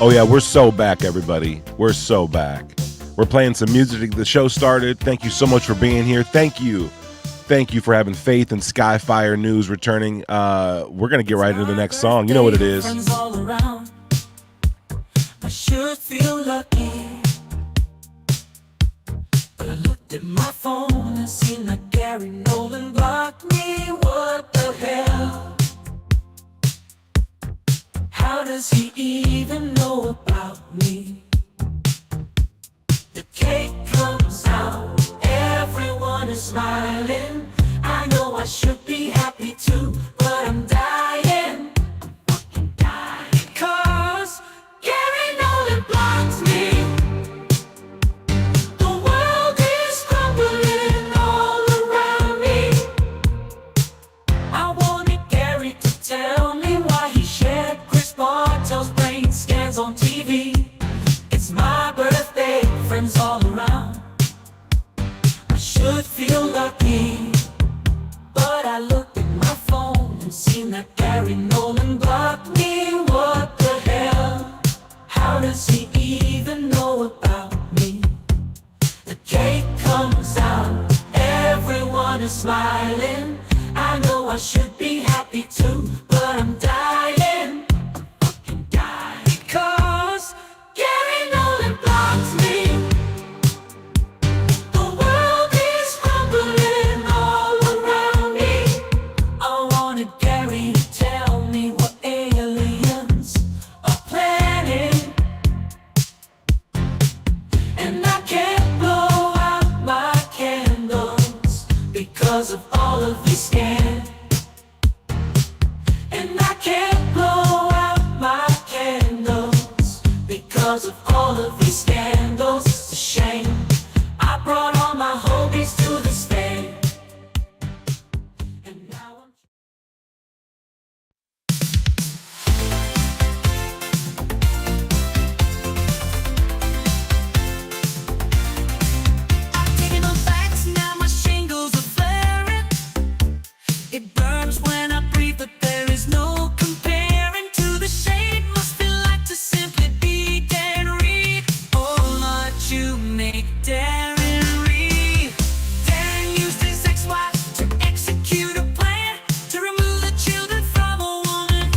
Oh yeah, we're so back, everybody. We're so back. We're playing some music. The show started. Thank you so much for being here. Thank you for having faith in Skyfire News returning. We're gonna get right into the next song. You know what it is. I should feel lucky, but I looked at my phone and seen that Gary Nolan blocked me. What the hell? How does he even know about me? The cake comes out, everyone is smiling. I know I should be happy too, but I'm dying, fucking dying. 'Cause Gary Nolan blocked me. The world is crumbling all around me. I wanted Gary to tell me why he shared Chris Bartell's brain scans on TV. It's my birthday, friends all around. I should feel lucky, but I looked at my phone and seen that Gary Nolan blocked me. What the hell? How does he even know about me? The cake comes out, everyone is smiling. I know I should be happy too, but I'm dying, fucking dying. Because Gary Nolan blocked me. The world is crumbling all around me. I wanted Gary to tell me what aliens are planning, and I can't blow out my candles because of all of these scans. And I can't blow out my candles because of all of these scandals. It's a shame. I brought all my homies to the stage, and now I'm taking on facts, now my shingles are flaring. It burns when I breathe, but there is no comparing to the shade. Must feel like to simply be Darren Reed. Oh Lord, you make Darren Reed. Darren used his ex-wife to execute a plan to remove the children from a woman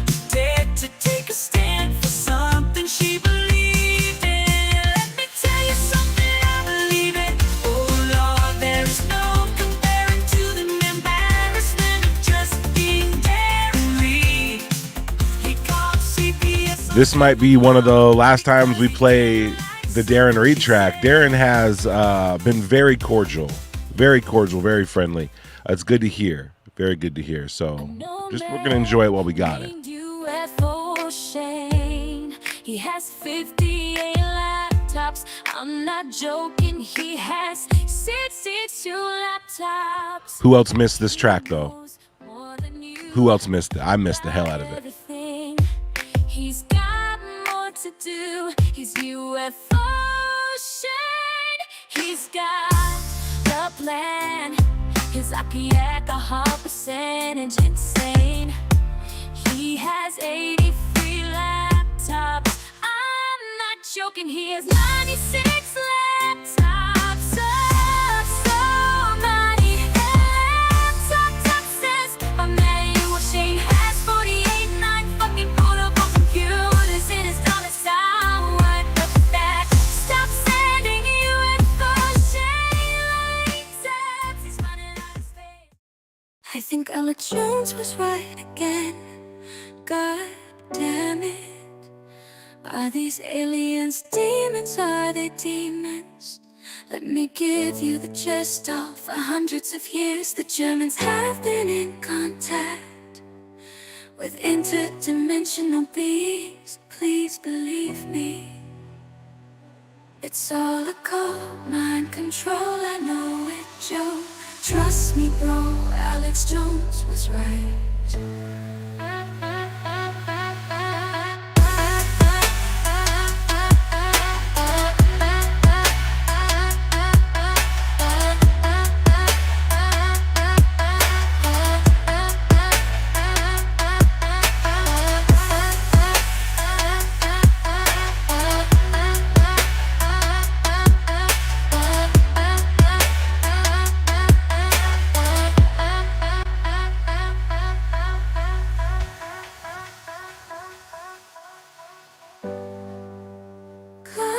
who dared to take a stand for something she believed in. Let me tell you something, I believe it. Oh Lord, there is no comparing to the embarrassment of just being Darren Reed. He called CPS. This might be one of the last times we play the Darren Reed track. Darren has been very cordial, very friendly. It's good to hear. Very good to hear. So we're gonna enjoy it while we got it. UFO Shane. He has 58 laptops. I'm not joking. He has 62 laptops. Who else missed this track though? Who else missed it? I missed the hell out of it. Everything. He's got more to do. He's UFO Shane. He's got the plan. His IQ alcohol percentage insane. He has 83 laptops. I'm not joking. He has 96 laptops. So many laptops. Emmanuel Shane has 48, 9 fucking portable computers in his domicile. What the fact? Stop sending UFO Shane lights. He's running out of space. I think Ella Jones was right again. God damn it. Are these aliens demons? Are they demons? Let me give you the gist of. For hundreds of years the Germans have been in contact with interdimensional beings. Please believe me, it's all a code, mind control. I know it, Joe. Trust me, bro, Alex Jones was right.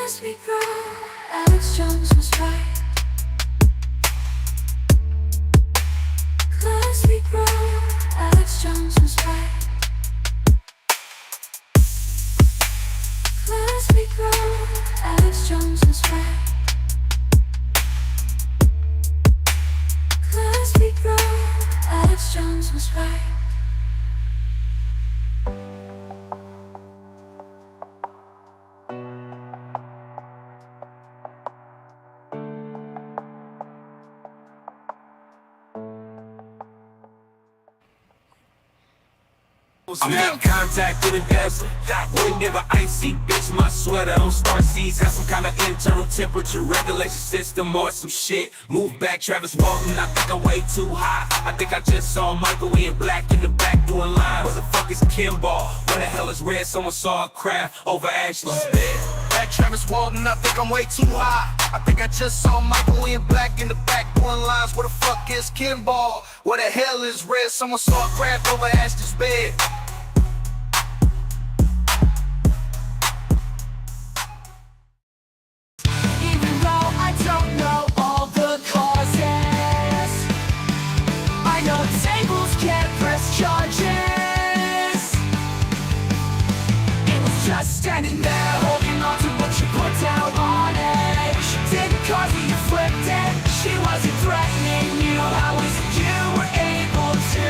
As we grow, Alex Jones was right. As we grow, Alex Jones was right. As we grow, Alex Jones was right. As we grow, Alex Jones was right. I'm in contact with a desert. Whenever icy, bitch, my sweater on star seas. Have some kind of internal temperature regulation system or some shit. Move back, Travis Walton, I think I'm way too high. I think I just saw Michael in black in the back doing lines. What the fuck is Kimball? Where the hell is Red? Someone saw a craft over Ashley's bed. Back Travis Walton, I think I'm way too high. I think I just saw Michael in black in the back doing lines. Where the fuck is Kimball? Where the hell is Red? Someone saw a craft over Ashley's bed. Even though I don't know all the causes, I know tables can't press charges. It was just standing there holding on to what you put down on it. She didn't cause it, you flipped it. She wasn't threatening you. How is it you were able to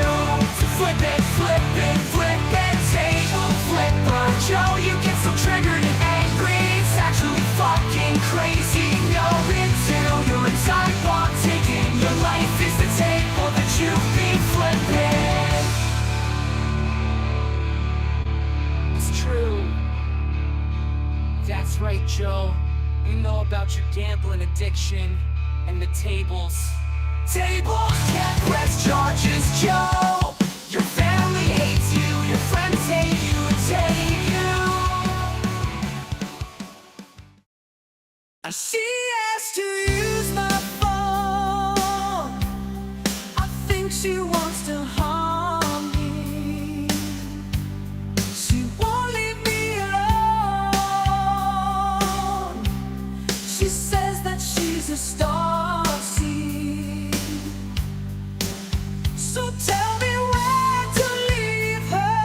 flip it, flip it, flip it, table flipper? Joe, you get so triggered and angry. It's actually fucking crazy. No big deal, you're a time bomb ticking. Your life is the table that you've been flipping. It's true. That's right, Joe. We know about your gambling addiction and the tables. Tables can't press charges, Joe. Your family hates you, your friends hate you and take you. She asked to use my phone. I think she wants to harm me. She won't leave me alone. She says that she's a star seed. So tell me where to leave her.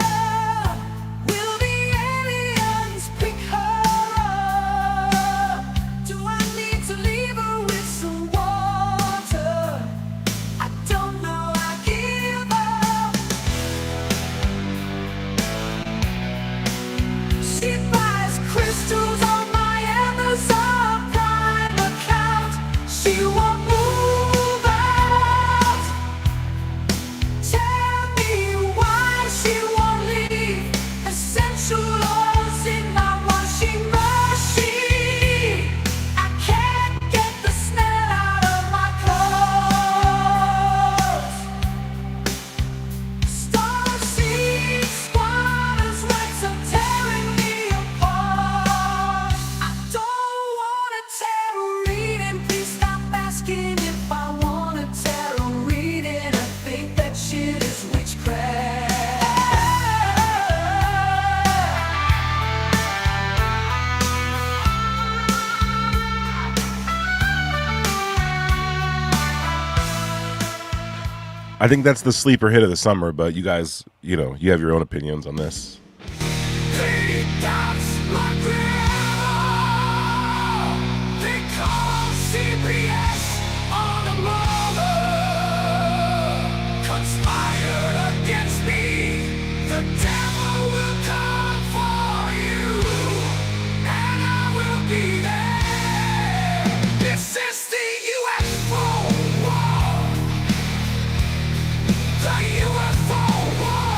Will the aliens pick her up? Do I need to leave her with some water? I don't know, I give up. She buys crystals on my Amazon Prime account. She won't move out. Tell me why she won't leave. Essential oils in my washing machine. I can't get the smell out of my clothes. Starseed squatters' rights are tearing me apart. I don't want a tarot reading. Please stop asking if I want a tarot reading. I think that shit is witchcraft. I think that's the sleeper hit of the summer, but you guys, you know, you have your own opinions on this. They dance like real. They call CPS on the mother. Conspired against me. The devil will come for you, and I will be there. This is the UFO war. The UFO war.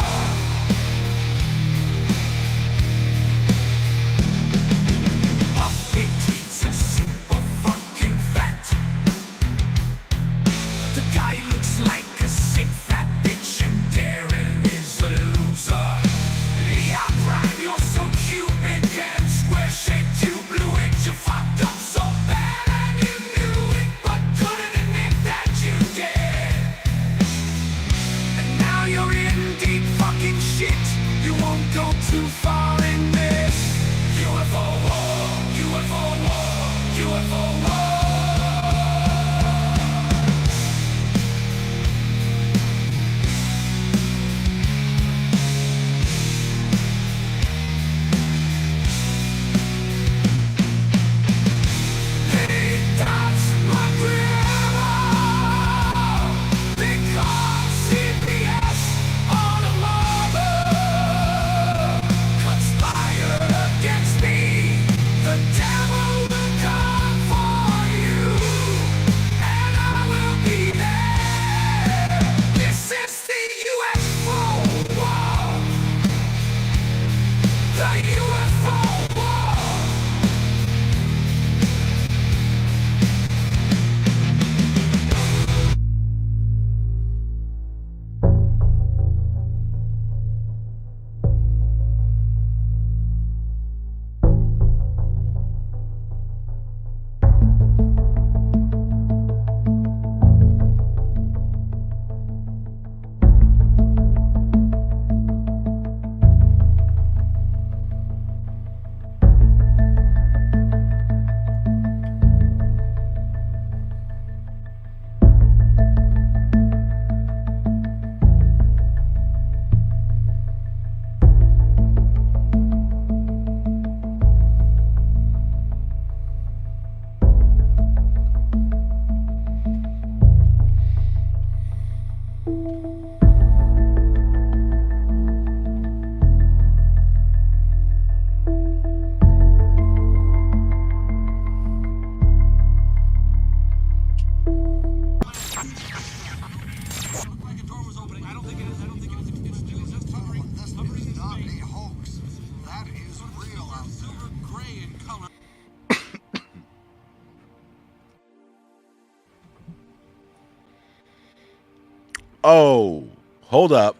Oh, hold up.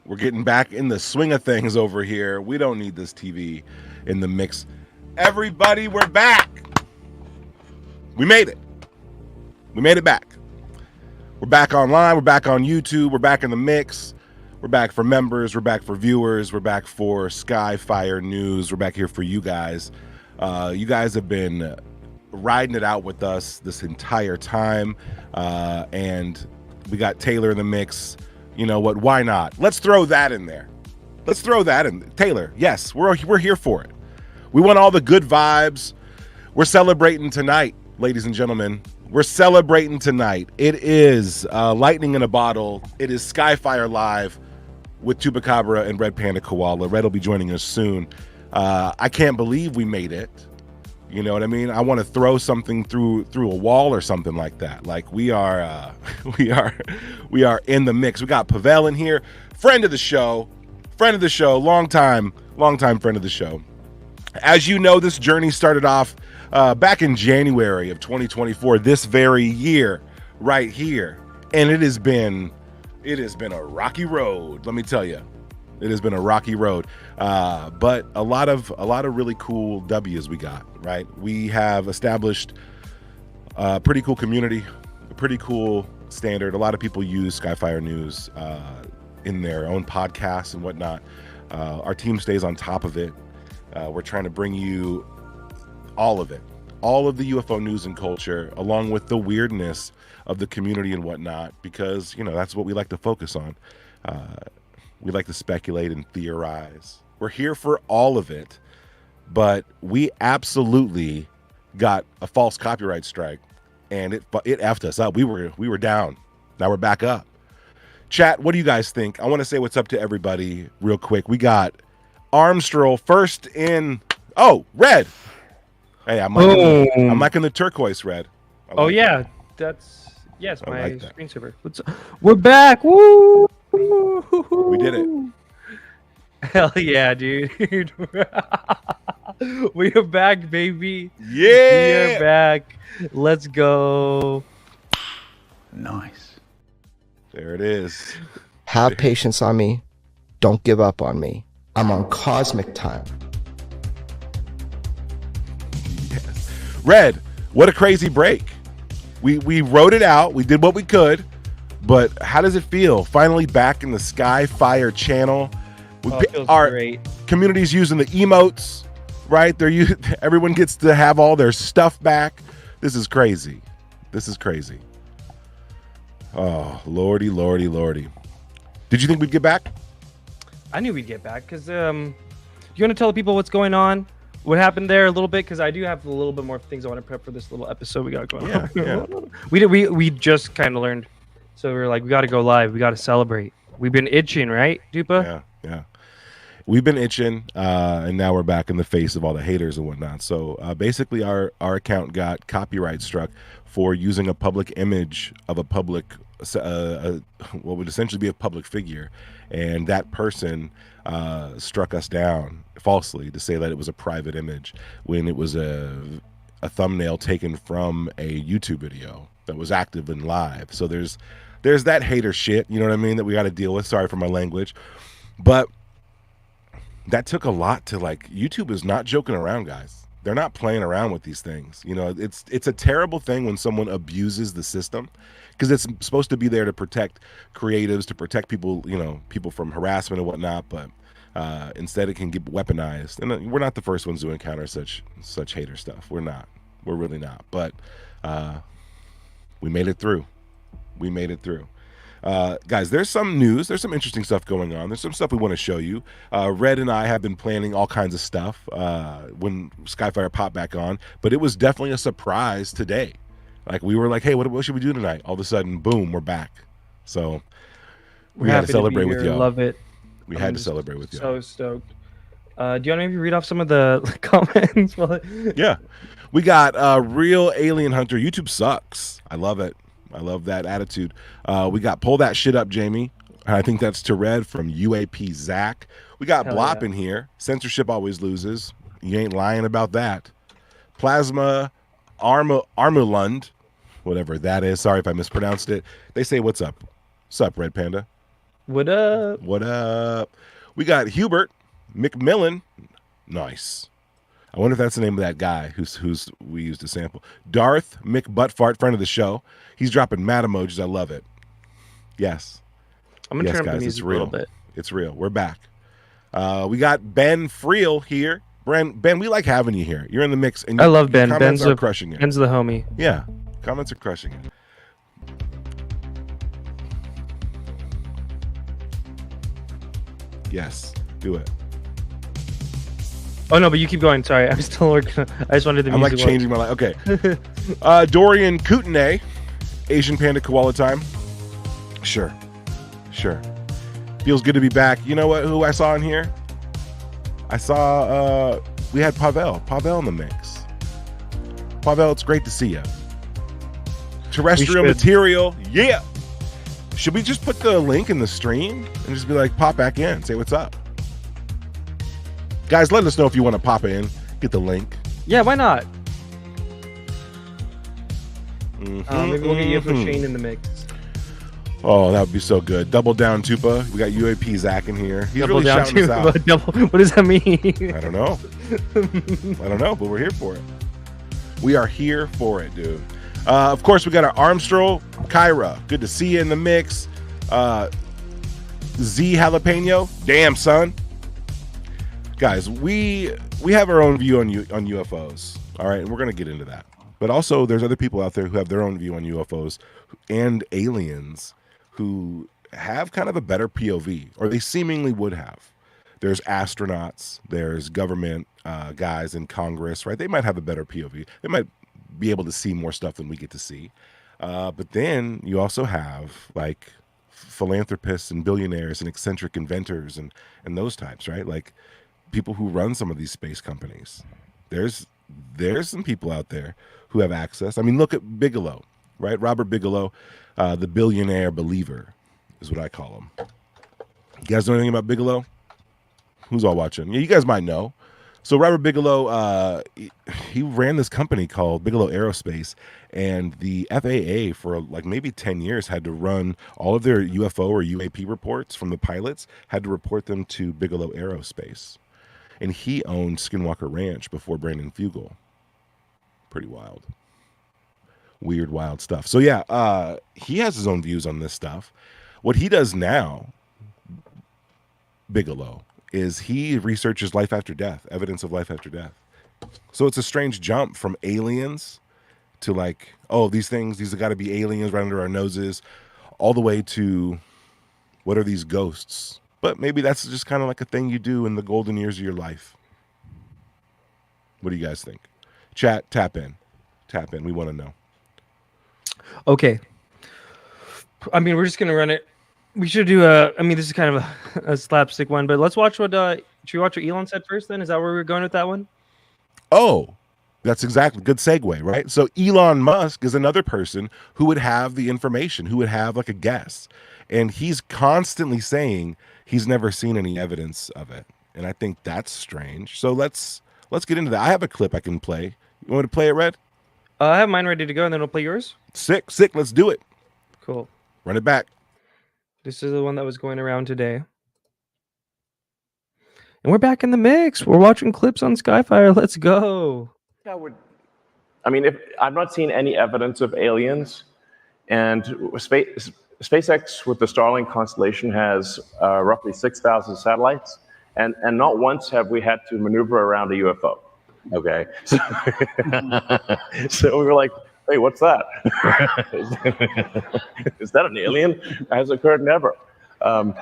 We're getting back in the swing of things over here. We don't need this TV in the mix. Everybody, we're back. We made it. We made it back. We're back online. We're back on YouTube. We're back in the mix. We're back for members. We're back for viewers. We're back for Skyfire News. We're back here for you guys. You guys have been riding it out with us this entire time. And we got Taylor in the mix. You know what? Why not? Let's throw that in there. Let's throw that in. Taylor, yes, we're here for it. We want all the good vibes. We're celebrating tonight, ladies and gentlemen. We're celebrating tonight. It is lightning in a bottle. It is Skyfire Live with Chupacabra and Red Panda Koala. Red will be joining us soon. I can't believe we made it. You know what I mean? I want to throw something through a wall or something like that. Like we are in the mix. We got Pavel in here, friend of the show, long time friend of the show. As you know, this journey started off back in January of 2024, this very year, right here, and it has been a rocky road. Let me tell you, it has been a rocky road, but a lot of really cool W's we got. Right, we have established a pretty cool community, a pretty cool standard. A lot of people use Skyfire News in their own podcasts and whatnot. Our team stays on top of it. We're trying to bring you all of it, all of the UFO news and culture, along with the weirdness of the community and whatnot, because, you know, that's what we like to focus on. We like to speculate and theorize. We're here for all of it, but we absolutely got a false copyright strike, and it effed us up. We were down. Now we're back up. Chat, what do you guys think? I want to say what's up to everybody real quick. We got Armstrong first in. Oh, Red. Hey, I'm liking the turquoise red. Oh like yeah, that. that's yes, I my like that. screensaver. We're back! Woo! We did it. Hell yeah, dude! We are back, baby. We Yeah. are back. Let's go. Nice. There it is. Have patience on me. Don't give up on me. I'm on cosmic time. Red, what a crazy break. We wrote it out. We did what we could. But how does it feel? Finally back in the Skyfire channel. It feels Our great. community's using the emotes, right? Everyone gets to have all their stuff back. This is crazy. This is crazy. Oh, lordy, lordy, lordy. Did you think we'd get back? I knew we'd get back because you want to tell the people what's going on, what happened there a little bit, because I do have a little bit more things I want to prep for this little episode we got going on. Yeah. We just kind of learned, so we were like, we got to go live, we got to celebrate. We've been itching, right, Dupa? Yeah. We've been itching, and now we're back in the face of all the haters and whatnot. So basically, our account got copyright struck for using a public image of a public, what would essentially be a public figure, and that person struck us down falsely to say that it was a private image when it was a thumbnail taken from a YouTube video that was active and live. So there's that hater shit, you know what I mean, that we got to deal with. Sorry for my language, but that took a lot to, like, YouTube is not joking around, guys. They're not playing around with these things. You know, it's a terrible thing when someone abuses the system, because it's supposed to be there to protect creatives, to protect people, you know, people from harassment and whatnot. But instead, it can get weaponized. And we're not the first ones to encounter such hater stuff. We're not. We're really not. But we made it through. We made it through. Guys, there's some news. There's some interesting stuff going on. There's some stuff we want to show you. Red and I have been planning all kinds of stuff when Skyfire popped back on, but it was definitely a surprise today. Like, we were like, hey, what should we do tonight? All of a sudden, boom, we're back. So we had to celebrate with y'all. Love it. We had to celebrate with y'all. So stoked. Do you want to maybe read off some of the comments? Yeah. We got Real Alien Hunter. YouTube sucks. I love it. I love that attitude. We got Pull That Shit Up, Jamie. I think that's to Red from UAP Zach. We got Hell Blop yeah. in here. Censorship always loses. You ain't lying about that. Plasma Armulund, whatever that is. Sorry if I mispronounced it. They say, what's up? Sup, Red Panda? What up? What up? We got Hubert McMillan. Nice. I wonder if that's the name of that guy who's we used to sample. Darth McButtfart, friend of the show. He's dropping mad emojis. I love it. Yes. I'm gonna Yes, turn up guys, the it's music a little real. bit. It's real. We're back. We got Ben Friel here. Ben, we like having you here. You're in the mix, and I love your Ben. comments are crushing it. Ben's the homie. Yeah, comments are crushing it. Yes, do it. Oh no, but you keep going. Sorry, I'm still working. I just wanted the I'm music. like changing my life. Okay. Dorian Kootenay, Asian Panda Koala time. Sure. Feels good to be back. You know what? Who I saw in here? I saw we had Pavel in the mix. Pavel, it's great to see you. Terrestrial material, yeah. Should we just put the link in the stream and just be like, pop back in, say what's up? Guys, let us know if you want to pop in, get the link. Yeah, why not? Maybe we'll get UFO Shane in the mix. Oh, that would be so good. Double down, Tupa. We got UAP Zach in here. He's Double really down shouting us out. What does that mean? I don't know, but we're here for it. We are here for it, dude. Of course, we got our Armstrong, Kyra. Good to see you in the mix. Z Jalapeno. Damn, son. Guys, we have our own view on UFOs. All right, and we're gonna get into that. But also, there's other people out there who have their own view on UFOs and aliens who have kind of a better POV, or they seemingly would have. There's astronauts, there's government guys in Congress, right? They might have a better POV. They might be able to see more stuff than we get to see. But then you also have like philanthropists and billionaires and eccentric inventors and those types, right? Like people who run some of these space companies. There's some people out there who have access. I mean, look at Bigelow, right? Robert Bigelow, the billionaire believer is what I call him. You guys know anything about Bigelow? Who's all watching? Yeah, you guys might know. So Robert Bigelow, he ran this company called Bigelow Aerospace, and the FAA for like maybe 10 years had to run all of their UFO or UAP reports from the pilots, had to report them to Bigelow Aerospace. And he owned Skinwalker Ranch before Brandon Fugel. Pretty wild. Weird, wild stuff. So yeah, he has his own views on this stuff. What he does now, Bigelow, is he researches life after death, evidence of life after death. So it's a strange jump from aliens to like, oh, these have got to be aliens right under our noses, all the way to what are these ghosts? But maybe that's just kind of like a thing you do in the golden years of your life. What do you guys think? Chat, tap in. We want to know. Okay. I mean, we're just gonna run it. We should do this is kind of a slapstick one, but let's watch what should we watch what Elon said first then? Is that where we're going with that one? Oh, that's exactly good segue, right? So Elon Musk is another person who would have the information, who would have like a guess. And he's constantly saying he's never seen any evidence of it. And I think that's strange. So let's get into that. I have a clip I can play. You want me to play it, Red? I have mine ready to go, and then we'll play yours. Sick. Let's do it. Cool. Run it back. This is the one that was going around today. And we're back in the mix. We're watching clips on Skyfire. Let's go. I mean, if I've not seen any evidence of aliens, and SpaceX with the Starlink constellation has roughly 6,000 satellites, and not once have we had to maneuver around a UFO. Okay, so we were like, "Hey, what's that? Is that an alien? Has occurred never." So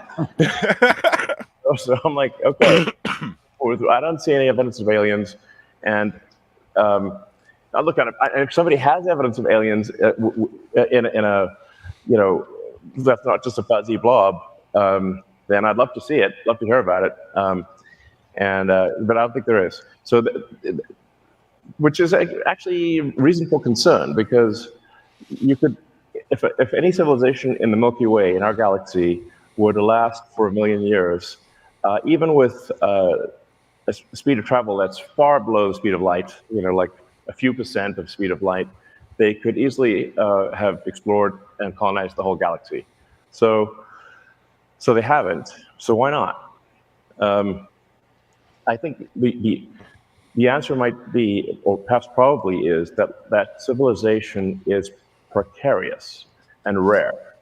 I'm like, okay, I don't see any evidence of aliens, and I look at it. And if somebody has evidence of aliens in a, that's not just a fuzzy blob, then I'd love to see it, love to hear about it. But I don't think there is. So, which is actually reason for concern, because you could, if any civilization in the Milky Way in our galaxy were to last for 1 million years, even with a speed of travel that's far below the speed of light, like a few percent of speed of light, they could easily have explored and colonized the whole galaxy. So they haven't. So why not? I think the answer might be, or perhaps probably is, that civilization is precarious and rare,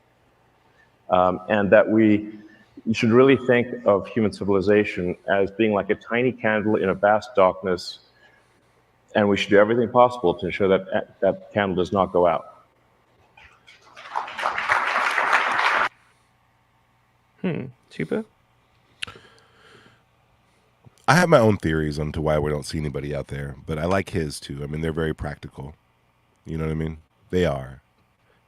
and that you should really think of human civilization as being like a tiny candle in a vast darkness, and we should do everything possible to ensure that that candle does not go out. Chupa? I have my own theories onto why we don't see anybody out there, but I like his too. I mean, they're very practical. You know what I mean? They are.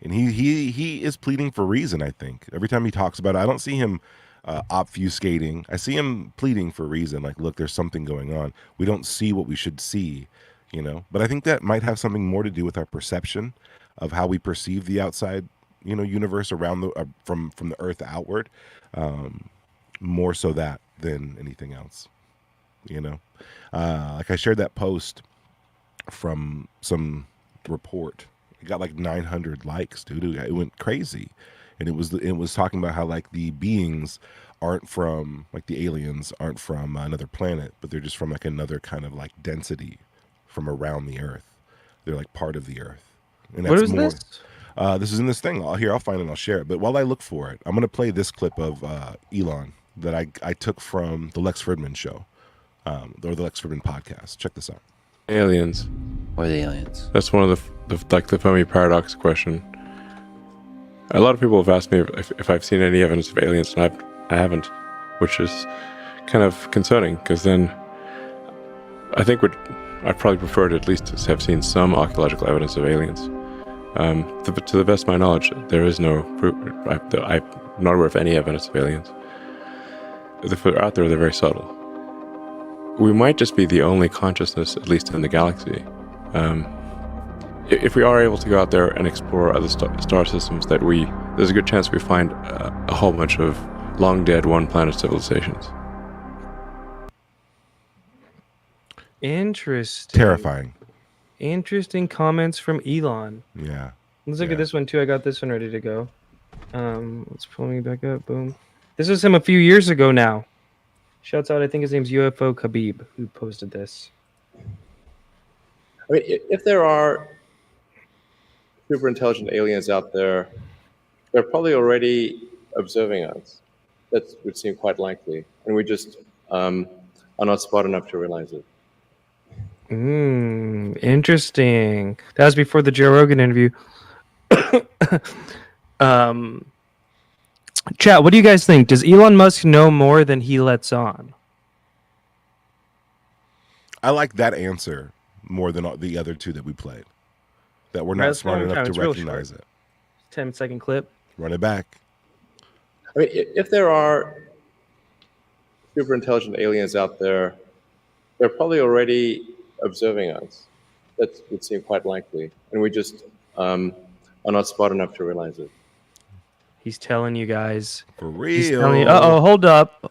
And he is pleading for reason, I think. Every time he talks about it, I don't see him obfuscating. I see him pleading for reason. Like, look, there's something going on. We don't see what we should see, you know? But I think that might have something more to do with our perception of how we perceive the outside, you know, universe around the from the Earth outward. More so that than anything else, you know? Like I shared that post from some report. It got like 900 likes, dude. It went crazy. And it was talking about how like the beings aren't from, like the aliens aren't from another planet, but they're just from like another kind of like density from around the Earth. They're like part of the Earth. And What is this? This is in this thing. I'll find it and I'll share it. But while I look for it, I'm going to play this clip of Elon that I took from the Lex Fridman show, or the Lex Fridman podcast. Check this out. Aliens. Or the aliens. That's one of the Fermi paradox question. A lot of people have asked me if I've seen any evidence of aliens, and I haven't, which is kind of concerning, because then I think I'd probably prefer to at least have seen some archaeological evidence of aliens. To the best of my knowledge, there is no proof. I'm not aware of any evidence of aliens. If they're out there, they're very subtle. We might just be the only consciousness, at least in the galaxy. If we are able to go out there and explore other star systems, there's a good chance we find a whole bunch of long-dead one-planet civilizations. Interesting. Terrifying. Interesting comments from Elon. Yeah. Let's look at this one too. I got this one ready to go. Let's pull me back up. Boom. This was him a few years ago now. Shouts out, I think his name's UFO Khabib, who posted this. I mean, if there are super intelligent aliens out there, they're probably already observing us. That would seem quite likely, and we just are not smart enough to realize it. Interesting. That was before the Joe Rogan interview. Chat, what do you guys think? Does Elon Musk know more than he lets on? I like that answer more than the other two that we played. That we're not That's smart long enough time. to It's real recognize short. it. 10-second clip. Run it back. I mean, if there are super intelligent aliens out there, they're probably already observing us. That would seem quite likely, and we just are not smart enough to realize it. He's telling you guys. For He's real. telling you. Hold up.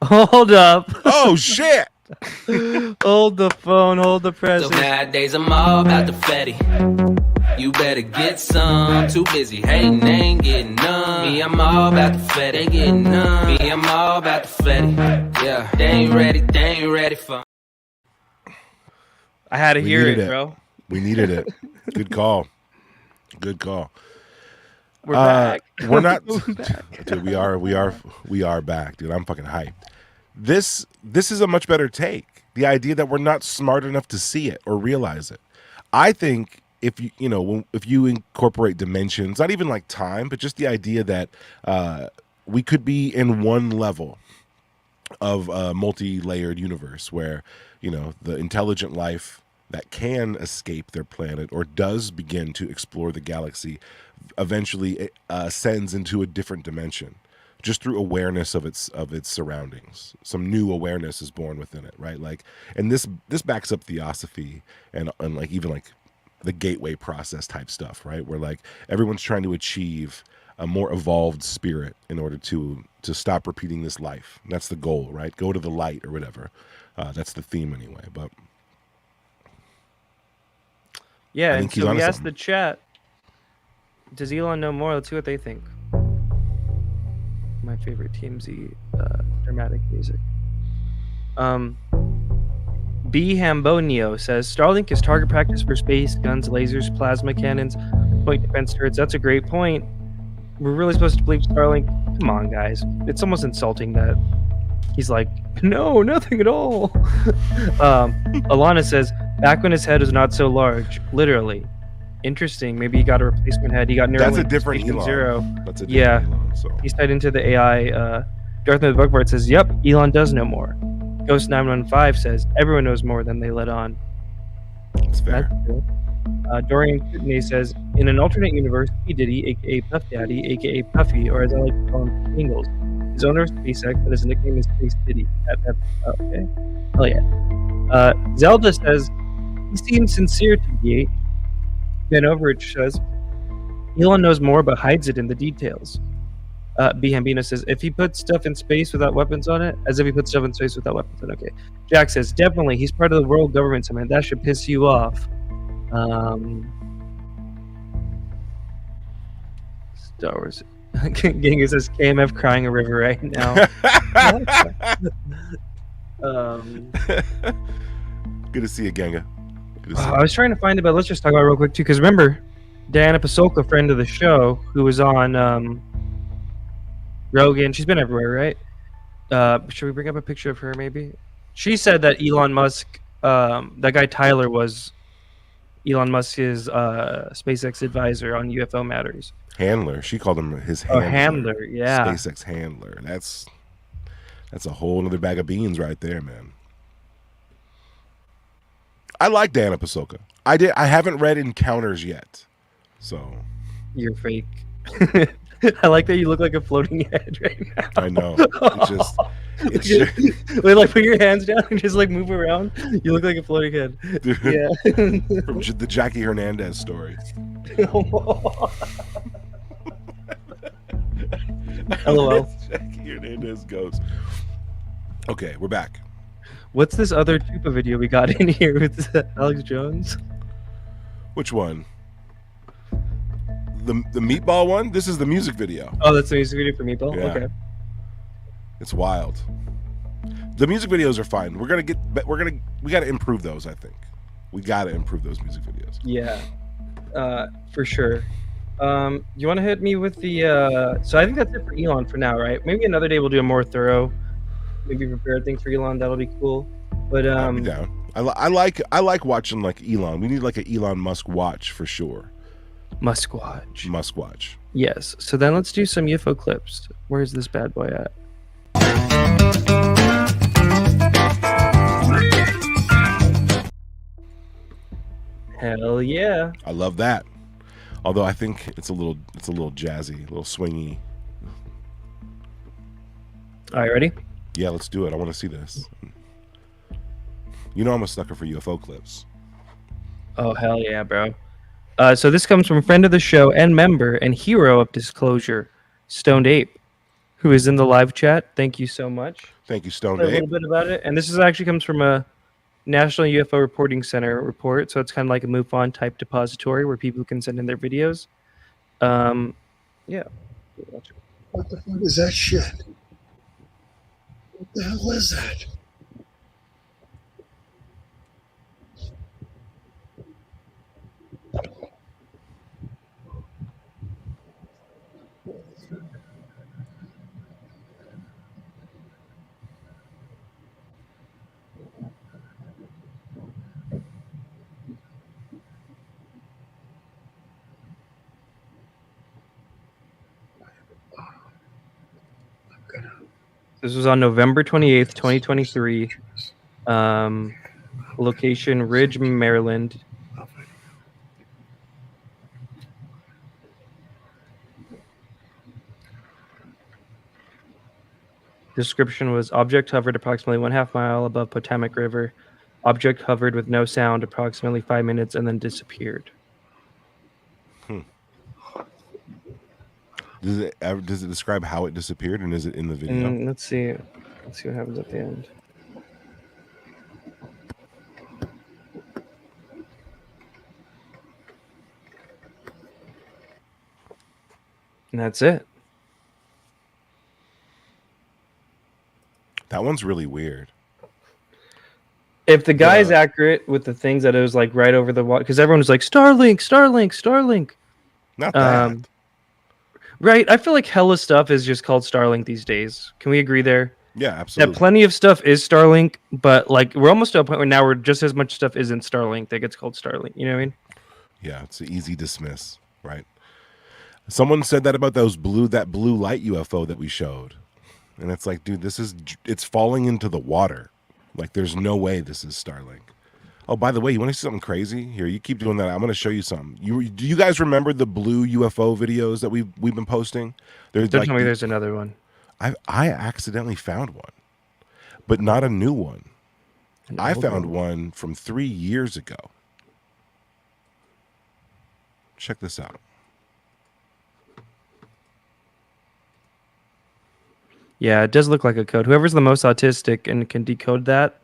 Hold up. Oh, shit. Hold the phone. Hold the present. Nowadays I'm all about the fatty. You better get some. Too busy hating, ain't getting none. Me, I'm all about the fatty. Ain't getting none. Me, I'm all about the fatty. Yeah, they ain't ready for. I had to We hear needed it, bro. We needed it. Good call. Good call. We're back. We're not. We're back. Dude, we are back, dude. I'm fucking hyped. This is a much better take. The idea that we're not smart enough to see it or realize it. I think if you incorporate dimensions, not even like time, but just the idea that we could be in one level of a multi-layered universe where, you know, the intelligent life that can escape their planet or does begin to explore the galaxy eventually ascends into a different dimension just through awareness of its surroundings. Some new awareness is born within it, right? Like, and this backs up theosophy and like even like the gateway process type stuff, right? Where like everyone's trying to achieve a more evolved spirit in order to stop repeating this life. And that's the goal, right? Go to the light or whatever. That's the theme anyway. But Yeah, I and think he's so we onto asked something. the chat, does Elon know more? Let's see what they think. my favorite TMZ dramatic music. B Hambonio says Starlink is target practice for space, guns, lasers, plasma cannons, point defense turrets. That's a great point. We're really supposed to believe Starlink? Come on, guys. It's almost insulting that he's like, no, nothing at all. Alana says, back when his head was not so large, literally. Interesting. Maybe he got a replacement head. He got Neuralink. That's a different Station Elon. Zero. That's a different Yeah. Elon, so. He's tied into the AI. Darth Vader Bugfart says, yep, Elon does know more. Ghost 915 says, everyone knows more than they let on. It's fair. That's true. Dorian Kidney says, in an alternate universe, P. Diddy, aka Puff Daddy, aka Puffy, or as I like to call him, Pringles, is owner of SpaceX, and his nickname is Space Diddy. Okay. Hell yeah. Zelda says, he seems sincere, TBH. Ben Overage says, Elon knows more but hides it in the details. B. Hambino says, if he puts stuff in space without weapons on it, as if he put stuff in space without weapons on it. Okay. Jack says, definitely, he's part of the world government summit. That should piss you off. Star Wars. Genghis says, KMF crying a river right now. Good to see you, Genga. Good to see I was trying to find it, but let's just talk about it real quick, too, because remember, Diana Pasolka, friend of the show, who was on Rogan, she's been everywhere, right? Should we bring up a picture of her, maybe? She said that Elon Musk, that guy Tyler was Elon Musk's SpaceX advisor on UFO matters. Handler. She called him his Oh, handler. handler, yeah. SpaceX handler. That's a whole other bag of beans right there, man. I like Diana Pasolka. I haven't read Encounters yet. So You're fake. I like that you look like a floating head right now. I know. It's just Wait, like put your hands down and just like move around. You look like a floating head. Dude, Yeah. from the Jackie Hernandez story. LOL. Jackie Hernandez goes. Okay, we're back. What's this other Tupa video we got in here with Alex Jones? Which one? The Meatball one? This is the music video. Oh, that's the music video for Meatball? Yeah. Okay. It's wild. The music videos are fine. We got to improve those, I think. We got to improve those music videos. Yeah. For sure. You want to hit me with the so I think that's it for Elon for now, right? Maybe another day we'll do a more thorough, maybe prepare things for Elon. That'll be cool. But I'll be down. I like watching like Elon. We need like an Elon Musk watch for sure. Musquatch. Musk watch. Yes. So then let's do some UFO clips. Where's this bad boy at? Hell yeah. I love that. Although I think it's a little jazzy, a little swingy. All right, ready? Yeah, let's do it. I want to see this. You know I'm a sucker for UFO clips. Oh, hell yeah, bro. So this comes from a friend of the show and member and hero of Disclosure, Stoned Ape, who is in the live chat. Thank you so much. Thank you, Stoned A Ape. little bit about it. And this is actually comes from a National UFO Reporting Center report. So it's kind of like a MUFON type depository where people can send in their videos. Yeah. What the fuck is that shit? What the hell is that? This was on November 28th, 2023. Location Ridge, Maryland. Description was object hovered approximately 1/2 mile above Potomac River. Object hovered with no sound approximately 5 minutes and then disappeared. Does it describe how it disappeared, and is it in the video? Let's see. Let's see what happens at the end. And that's it. That one's really weird. If the guy is accurate with the things that it was like right over the water, because everyone was like Starlink, Starlink, Starlink. Not that. Right. I feel like hella stuff is just called Starlink these days. Can we agree there? Yeah, absolutely. That plenty of stuff is Starlink, but like we're almost to a point where now we're just as much stuff isn't Starlink that gets called Starlink. You know what I mean? Yeah, it's an easy dismiss, right? Someone said that about that blue light UFO that we showed. And it's like, dude, it's falling into the water. Like, there's no way this is Starlink. Oh, by the way, you want to see something crazy? Here, you keep doing that. I'm going to show you something. Do you guys remember the blue UFO videos that we've been posting? Don't tell me there's another one. I accidentally found one, but not a new one. I found one from 3 years ago. Check this out. Yeah, it does look like a code. Whoever's the most autistic and can decode that,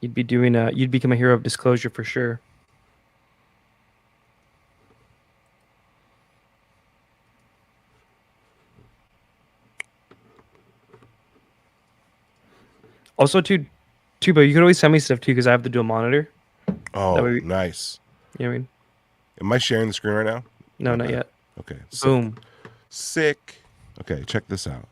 you'd become a hero of disclosure for sure. Also, too, but you could always send me stuff too because I have the dual monitor. Oh, nice. You know what I mean? Am I sharing the screen right now? No, not yet. Okay. Boom. Sick. Okay, check this out.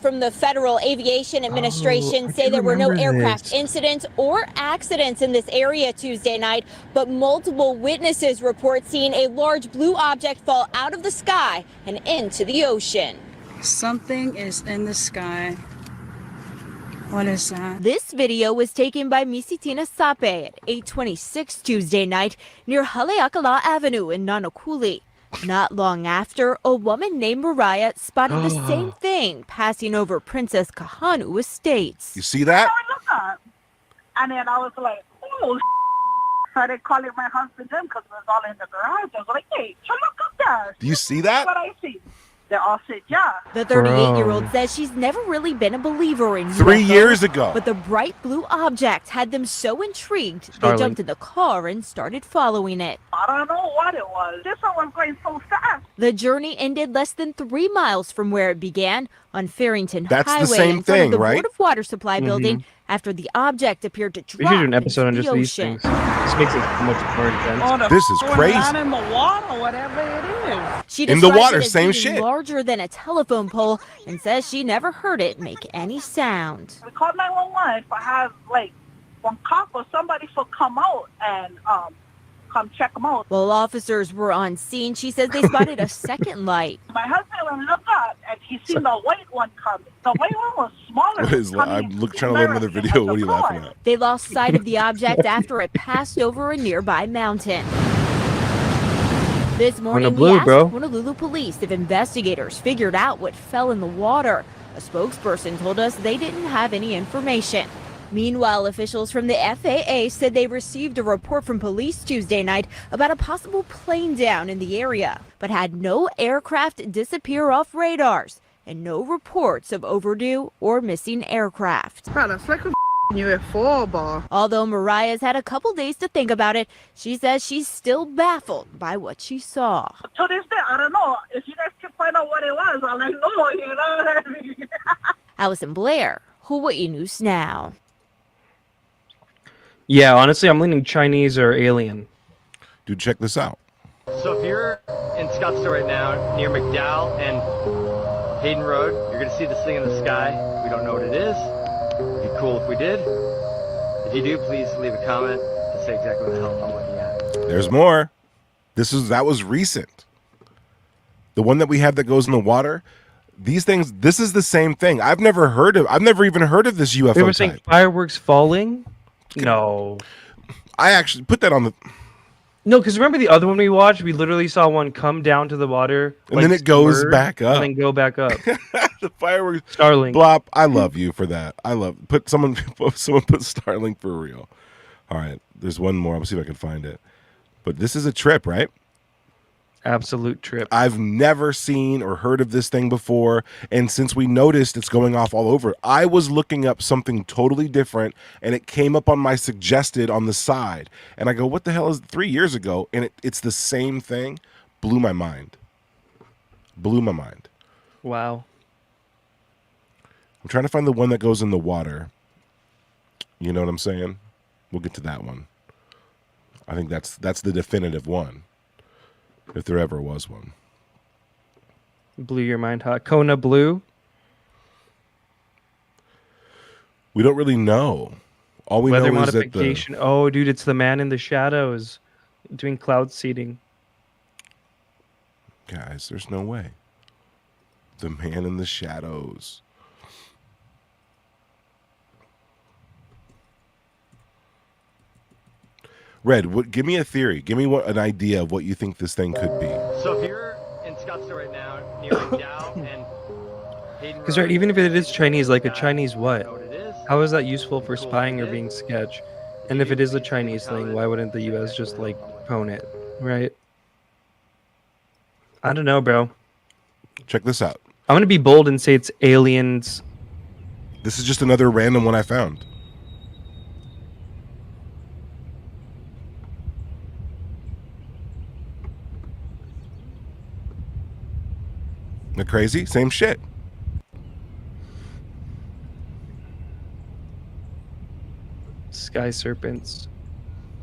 From the Federal Aviation Administration say there were no aircraft incidents or accidents in this area Tuesday night, but multiple witnesses report seeing a large blue object fall out of the sky and into the ocean. Something is in the sky. What is that? This video was taken by Misitina Sape at 8:26 Tuesday night near Haleakala Avenue in Nanakuli. Not long after, a woman named Mariah spotted the same thing passing over Princess Kahanu Estates. You see that? And then I was like, oh, started calling my husband in because it was all in the garage. I was like, hey, look up there. Do you see that? That's what I see. They all said, yeah. The 38-year-old says she's never really been a believer in 3 UFOs, years ago. But the bright blue object had them so intrigued, they jumped in the car and started following it. I don't know what it was. This one was going so fast. The journey ended less than 3 miles from where it began on Farrington That's the Highway same in front thing, of the right? Board of Water Supply building after the object appeared to We drop should do an episode on into just the these ocean. things. This makes it so much more intense. Oh, the This is going crazy. down in the water, whatever it is. She In the describes water, it as same being shit. larger than a telephone pole and says she never heard it make any sound. We called 911 for have like one cop or somebody for come out and come check them out. While officers were on scene, she says they spotted a second light. My husband went and looked up and he seen the white one coming. The white one was smaller. What is? I'm trying to load another video. What are you laughing at? They lost sight of the object after it passed over a nearby mountain. This morning, we asked Honolulu police if investigators figured out what fell in the water. A spokesperson told us they didn't have any information. Meanwhile, officials from the FAA said they received a report from police Tuesday night about a possible plane down in the area, but had no aircraft disappear off radars and no reports of overdue or missing aircraft. UFO ball. Although Mariah's had a couple days to think about it, she says she's still baffled by what she saw. To this day, I don't know. If you guys can find out what it was, I'll let you know, you know what I mean? Allison Blair, Hawaii News Now. Yeah, honestly, I'm leaning Chinese or alien. Dude, check this out. So if you're in Scottsdale right now, near McDowell and Hayden Road, you're going to see this thing in the sky. We don't know what it is. It'd be cool if we did. If you do, please leave a comment to say exactly what the hell I'm looking at. There's more. That was recent. The one that we have that goes in the water. These things. This is the same thing. I've never even heard of this UFO They were type. saying fireworks falling. No, I actually put that on the. No, because remember the other one we watched? We literally saw one come down to the water, And then it goes submerge, back up. and then go back up. The fireworks. Starlink. Blop. I love you for that. Someone put Starlink for real. All right. There's one more. I'll see if I can find it. But this is a trip, right? Absolute trip. I've never seen or heard of this thing before. And since we noticed it's going off all over, I was looking up something totally different and it came up on my suggested on the side. And I go, what the hell is 3 years ago? And it's the same thing. Blew my mind. Wow. I'm trying to find the one that goes in the water. You know what I'm saying? We'll get to that one. I think that's the definitive one, if there ever was one. Blew your mind, huh? Kona Blue. We don't really know. All we Weather know is that modification. Oh, dude, it's the man in the shadows doing cloud seeding. Guys, there's no way. The man in the shadows. Red, give me a theory. Give me an idea of what you think this thing could be. So if you're in Scottsdale right now, near McDowell and Hayden Because Road, right, even if it is Chinese, like a Chinese what? know what it is. How is that useful for spying or being sketch? And if it is a Chinese thing, why wouldn't the U.S. just like pwn it, right? I don't know, bro. Check this out. I'm gonna be bold and say it's aliens. This is just another random one I found. They're crazy? Same shit. Sky serpents.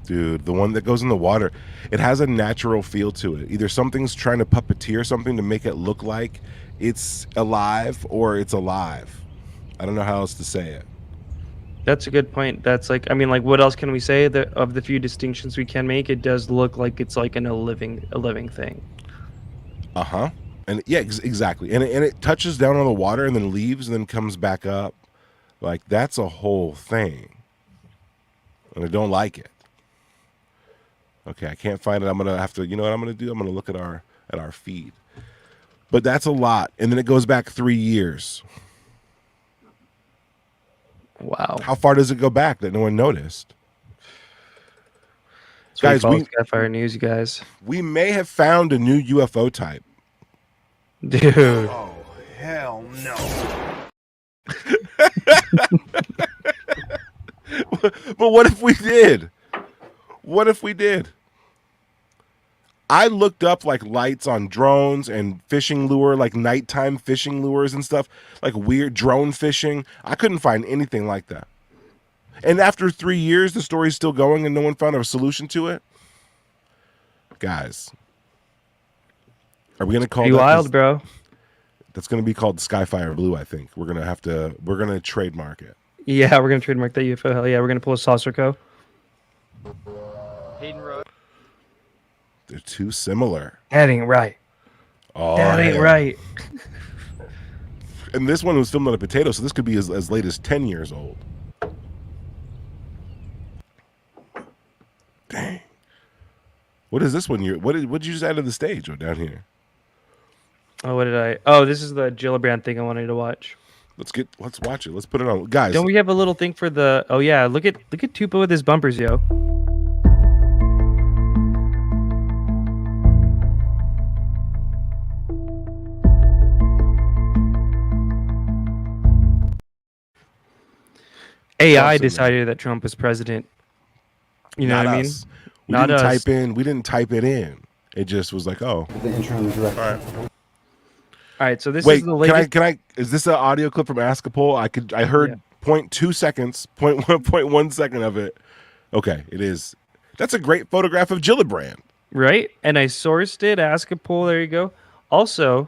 Dude, the one that goes in the water, it has a natural feel to it. Either something's trying to puppeteer something to make it look like it's alive or it's alive. I don't know how else to say it. That's a good point. That's like, I mean, like, what else can we say? That of the few distinctions we can make, it does look like it's like a living thing. Uh-huh. And yeah, exactly. And it touches down on the water and then leaves and then comes back up. Like, that's a whole thing. And I don't like it. Okay, I can't find it. I'm gonna have to, you know what I'm gonna do? I'm gonna look at our feed. But that's a lot. And then it goes back 3 years. Wow. How far does it go back that no one noticed? Guys, we Skyfire News, you guys. We may have found a new UFO type. Dude. Oh, hell no. But what if we did? What if we did? I looked up like lights on drones and fishing lure, like nighttime fishing lures and stuff, like weird drone fishing. I couldn't find anything like that. And after 3 years, the story's still going and no one found a solution to it. Guys, are we going to call Pretty that wild, bro? That's going to be called Skyfire Blue, I think. We're going to trademark it. Yeah, we're gonna trademark that UFO. Hell yeah, we're gonna pull a saucer co. Hayden Road. They're too similar. That ain't right. Oh, that ain't yeah. right. And this one was filmed on a potato, so this could be as late as 10 years old. Dang. What is this one? What did you just add to the stage or down here? Oh, what did I? Oh, this is the Gillibrand thing I wanted to watch. Let's watch it. Let's put it on, guys. Don't we have a little thing for the? Oh yeah, look at Tupa with his bumpers, yo. AI decided that Trump was president. You know Not what I mean? us. We Not didn't us. type in. We didn't type it in. It just was like, oh. The intro and the director. All right. All right, so this Wait, is the latest. can I? Is this an audio clip from Askapol? I heard 0.2 seconds, 0.1 second of it. Okay, it is. That's a great photograph of Gillibrand. Right? And I sourced it, Askapol, there you go. Also,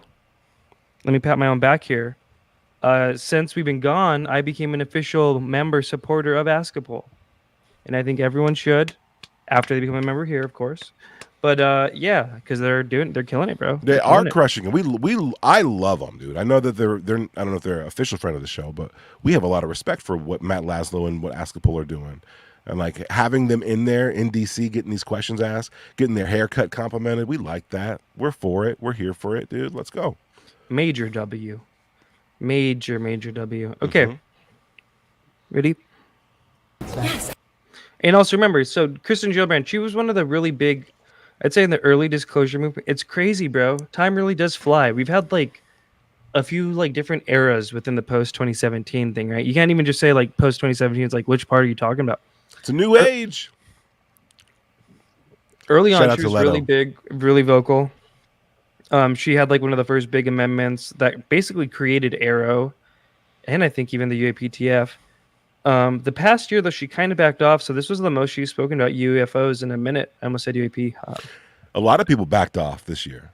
let me pat my own back here. Since we've been gone, I became an official member supporter of Askapol. And I think everyone should, after they become a member here, of course. But yeah, because they're killing it, bro. They are crushing it. I love them, dude. I know that they're I don't know if they're an official friend of the show, but we have a lot of respect for what Matt Laszlo and what Askapol are doing. And like having them in there in DC, getting these questions asked, getting their haircut complimented. We like that. We're for it. We're here for it, dude. Let's go. Major W. Major W. Okay. Ready? Yes. And also remember, so Kristen Gillibrand, she was one of the really big, I'd say in the early disclosure movement. It's crazy, bro. Time really does fly. We've had like a few like different eras within the post 2017 thing, right? You can't even just say like post 2017. It's like, which part are you talking about? It's a new age. Early Shout on, out she to was Leto. really big, really vocal. She had like one of the first big amendments that basically created Arrow, and I think even the UAPTF. The past year, though, she kind of backed off. So this was the most she's spoken about UFOs in a minute. I almost said UAP. A lot of people backed off this year.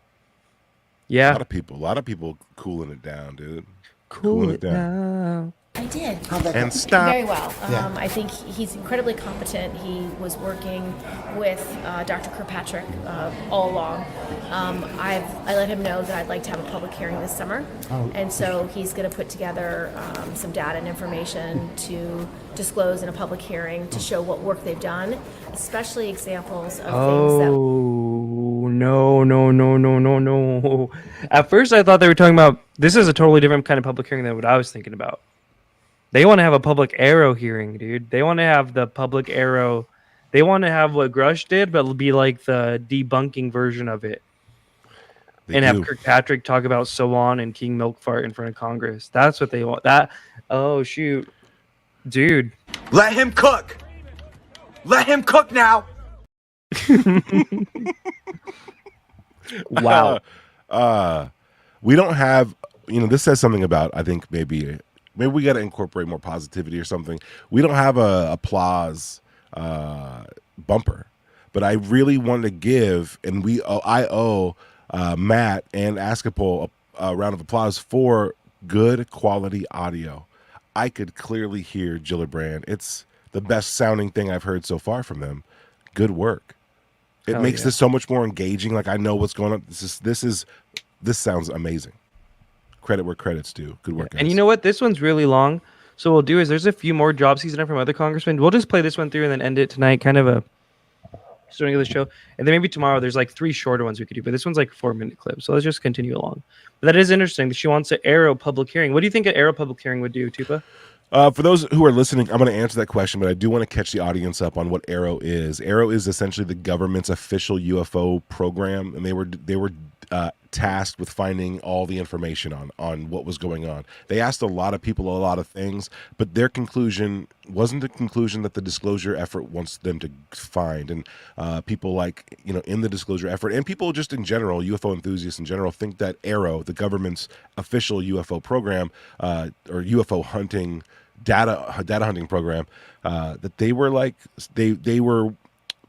Yeah. A lot of people cooling it down, dude. Cool it down. I did. And stop. Very well. Yeah. I think he's incredibly competent. He was working with Dr. Kirkpatrick all along. I let him know that I'd like to have a public hearing this summer. Oh. And so he's going to put together some data and information to disclose in a public hearing to show what work they've done, especially examples of things that... Oh, no. At first, I thought they were talking about, this is a totally different kind of public hearing than what I was thinking about. They want to have a public arrow hearing, dude. They want to have the public arrow. They want to have what Grush did, but it'll be like the debunking version of it. And have Kirkpatrick talk about Sowan and King Milkfart in front of Congress. That's what they want. Oh, shoot. Dude. Let him cook. Let him cook now. Wow. We don't have, this says something about, I think maybe we got to incorporate more positivity or something. We don't have a applause bumper, but I really want to give, and I owe Matt and Askapol a round of applause for good quality audio. I could clearly hear Gillibrand. It's the best sounding thing I've heard so far from them. Good work. It makes this so much more engaging. Like I know what's going on. This sounds amazing. Credit where credit's due. Good work, guys. And you know what? This one's really long. So what we'll do is there's a few more jobs he's done from other congressmen. We'll just play this one through and then end it tonight. Kind of a starting of the show. And then maybe tomorrow there's like 3 shorter ones we could do. But this one's like a 4-minute clip. So let's just continue along. But that is interesting that she wants an Arrow public hearing. What do you think an Arrow public hearing would do, Tupa? For those who are listening, I'm going to answer that question, but I do want to catch the audience up on what Arrow is. Arrow is essentially the government's official UFO program, and they were tasked with finding all the information on what was going on. They asked a lot of people a lot of things, but their conclusion wasn't the conclusion that the disclosure effort wants them to find. And people like, in the disclosure effort, and people just in general, UFO enthusiasts in general, think that Arrow, the government's official UFO program, or UFO hunting data hunting program, that they were they were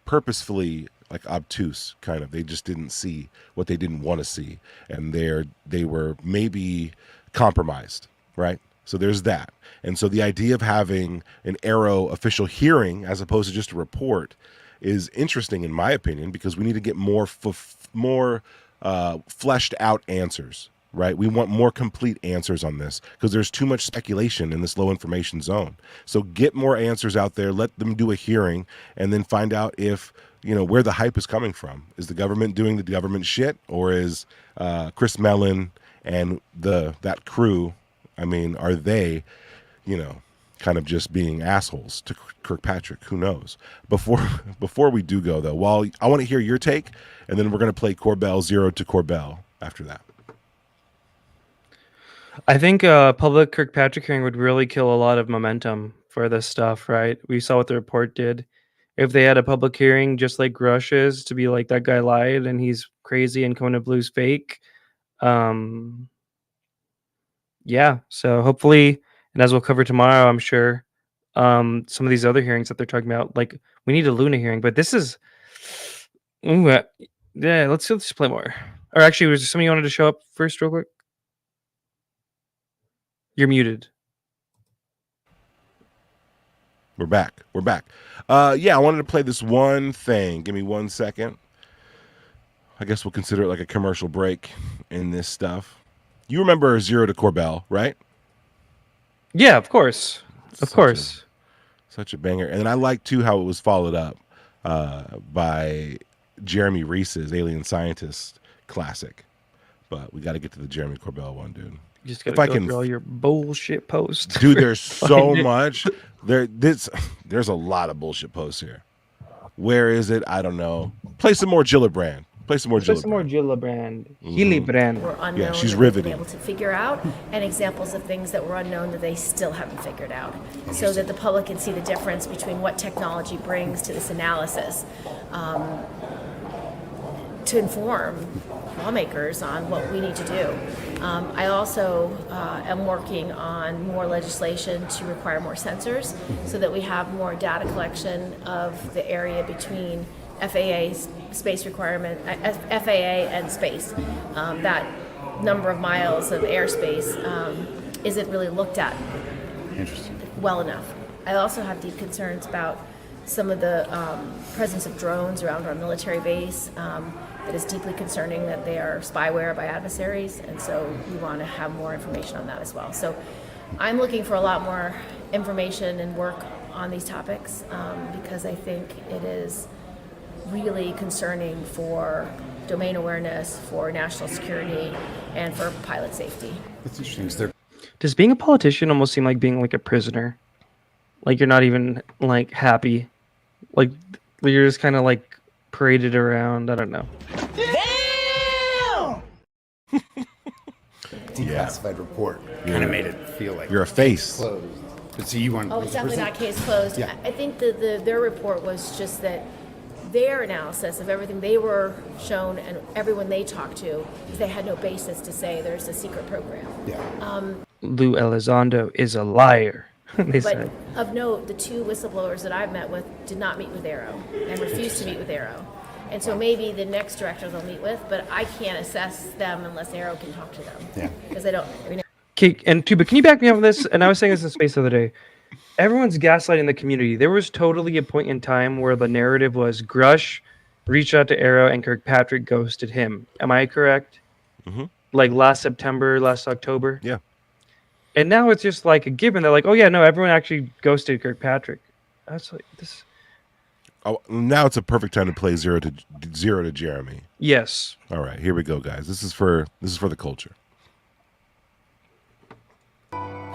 purposefully like obtuse, kind of. They just didn't see what they didn't want to see, and they were maybe compromised, right? So there's that. And so the idea of having an Arrow official hearing as opposed to just a report is interesting, in my opinion, because we need to get more fleshed out answers. Right? We want more complete answers on this because there's too much speculation in this low information zone. So get more answers out there, let them do a hearing, and then find out if, where the hype is coming from. Is the government doing the government shit, or is Chris Mellon and that crew, are they, kind of just being assholes to Kirkpatrick? Who knows? Before we do go, though, I want to hear your take, and then we're going to play Corbell, Zero to Corbell after that. I think a public Kirkpatrick hearing would really kill a lot of momentum for this stuff, right? We saw what the report did. If they had a public hearing just like Grush is, to be like, that guy lied and he's crazy and Kona Blue's fake. Yeah, so hopefully, and as we'll cover tomorrow, I'm sure, some of these other hearings that they're talking about, like we need a Luna hearing, but this is, let's play more. Or actually, was there something you wanted to show up first real quick? You're muted. We're back. I wanted to play this one thing. Give me 1 second. I guess we'll consider it like a commercial break in this stuff. You remember Zero to Corbell, right? Yeah, of course. Such a banger. And then I like, too, how it was followed up by Jeremy Reese's Alien Scientist classic. But we got to get to the Jeremy Corbell one, dude. You just gotta go through all your bullshit posts. Dude, there's so much. There's a lot of bullshit posts here. Where is it? I don't know. Play some more Gillibrand. Gillibrand. Gillibrand. Were unknown, yeah, she's that riveting. They've been able to figure out, and examples of things that were unknown that they still haven't figured out, so that the public can see the difference between what technology brings to this analysis. to inform lawmakers on what we need to do. I also am working on more legislation to require more sensors so that we have more data collection of the area between FAA space requirement, FAA and space. That number of miles of airspace isn't really looked at well enough. I also have deep concerns about some of the presence of drones around our military base. That is deeply concerning, that they are spyware by adversaries, and so we want to have more information on that as well. So I'm looking for a lot more information and work on these topics because I think it is really concerning for domain awareness, for national security, and for pilot safety. That's interesting. Does being a politician almost seem like being like a prisoner? Like you're not even like happy, like you're just kind of like paraded around. I don't know. Declassified report kind of made it feel like you're a face. Closed. But so you want? Oh, it's definitely not case closed. Yeah. I think their report was just that their analysis of everything they were shown and everyone they talked to, they had no basis to say there's a secret program. Yeah. Lou Elizondo is a liar. They But said. of note, the two whistleblowers that I've met with did not meet with Arrow and refused to meet with Arrow. And so maybe the next director they'll meet with, but I can't assess them unless Arrow can talk to them. Yeah. Because they don't. Okay, and Tuba, can you back me up on this? And I was saying this in space the other day. Everyone's gaslighting the community. There was totally a point in time where the narrative was Grush reached out to Arrow and Kirkpatrick ghosted him. Am I correct? Mm-hmm. Like last September, last October? Yeah. And now it's just like a given. They're like, oh yeah, no, everyone actually ghosted Kirkpatrick. That's like this. Oh, now it's a perfect time to play zero to Jeremy. Yes. All right, here we go, guys. This is for the culture.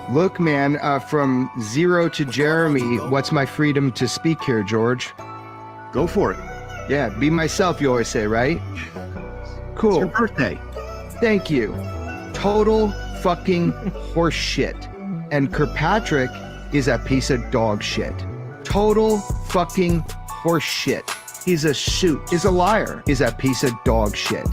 Look, man, from zero to Jeremy, what's my freedom to speak here, George? Go for it. Yeah, be myself, you always say, right? Cool. It's your birthday. Thank you. Total fucking horse shit. And Kirkpatrick is a piece of dog shit. Total fucking horse shit. He's a suit. Is a liar. Is a piece of dog shit.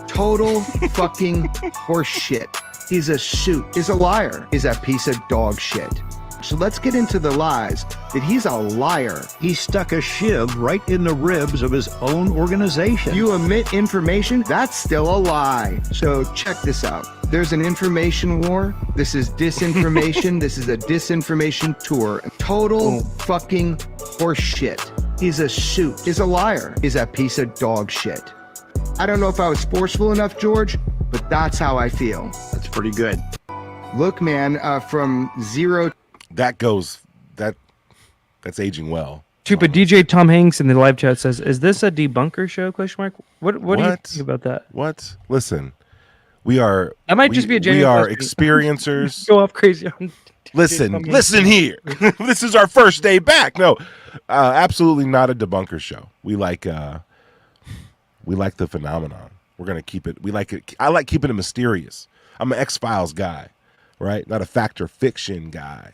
Total fucking horse shit. He's a suit. Is a liar. Is a piece of dog shit. So let's get into the lies. That he's a liar. He stuck a shiv right in the ribs of his own organization. You omit information? That's still a lie. So check this out. There's an information war. This is disinformation. This is a disinformation tour. Total fucking horse shit. He's a suit. Is a liar. Is a piece of dog shit. I don't know if I was forceful enough, George, but that's how I feel. That's pretty good. Look, man, from zero. That's aging well. But DJ Tom Hanks in the live chat says, "Is this a debunker show?" Question mark. What do you think about that? What? Listen, we are. That might just be a we genuine are question. experiencers. Go off crazy on. Listen here. This is our first day back. No, absolutely not a debunker show. We like the phenomenon. We're gonna keep it. We like it. I like keeping it mysterious. I'm an X-Files guy, right? Not a fact or fiction guy.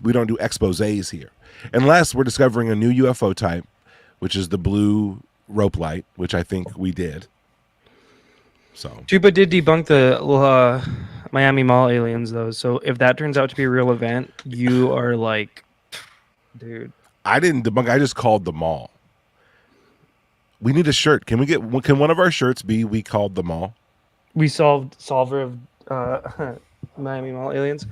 We don't do exposés here, unless we're discovering a new UFO type, which is the blue rope light, which I think we did. So Tuba did debunk the Miami Mall aliens, though. So if that turns out to be a real event, you are like, dude. I didn't debunk. I just called the mall. We need a shirt. Can one of our shirts be "We called the mall"? We solver of Miami Mall aliens.